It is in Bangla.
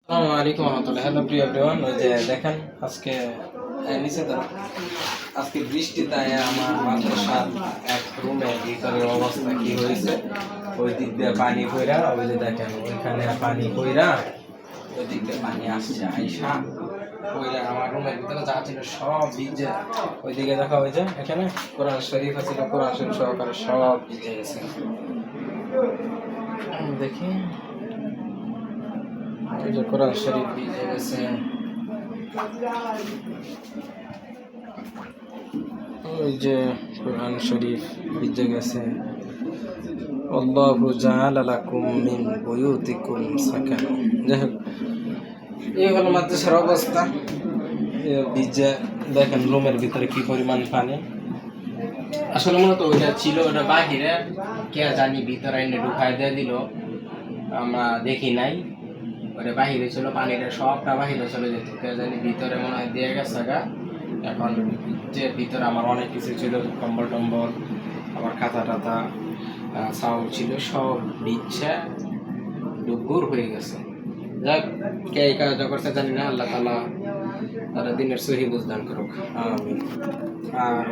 আসসালামু আলাইকুম রহমতুল্লাহ। হ্যালো প্রিয় এভরিওয়ান, ওই যে দেখেন আজকে নিচে তো আজকে বৃষ্টিতে আমার মাদ্রাসার এক রুমে ভিতরের অবস্থা কি হয়েছে, ওই দিক দিয়ে পানি কইরা, ওই যে দেখেন ওইখানে পানি কইরা ওই দিক দিয়ে পানি আসছে আইসা কইরা আমার রুমের ভিতরে যা ছিল সব ভিজে। ওইদিকে দেখা ওই যে এখানে কোরআন শরীফ আছিল, কোরআন শরীফ সহকারে সব ভিজে গেছে। দেখি এই যে কোরআন শরীফ ভিজে গেছে, ওই যে কোরআন শরীফ ভিজে গেছে। আল্লাহু জাআলা লাকুম মিন বুয়ুতিকুম সাকানা। যাই হোক, এই হলো মাদ্রাসার অবস্থা। ভিজে দেখেন রুমের ভিতরে কি পরিমাণ পানি। আসলে মূলত ওইটা ছিল, ওটা বাহিরে কে জানি ভিতরে এনে ঢুকাই দিয়ে দিল, আমরা দেখি নাই। ওটা বাহিরে ছিল, পানিটা সবটা বাহিরে চলে যেত, কে জানি ভিতরে মনে হয় দিয়ে গেছে গা। এখন যে ভিতরে আমার অনেক কিছু ছিল, কম্বল টম্বল, আমার খাতা টাতা, চাউল ছিল, সব ভিজছে ডুবুর হয়ে গেছে। যাক, কে এই কাজ করতে জানি না, আল্লাহ তাআলা তারা দিনের সহি বুঝদান করুক, আমিন। আর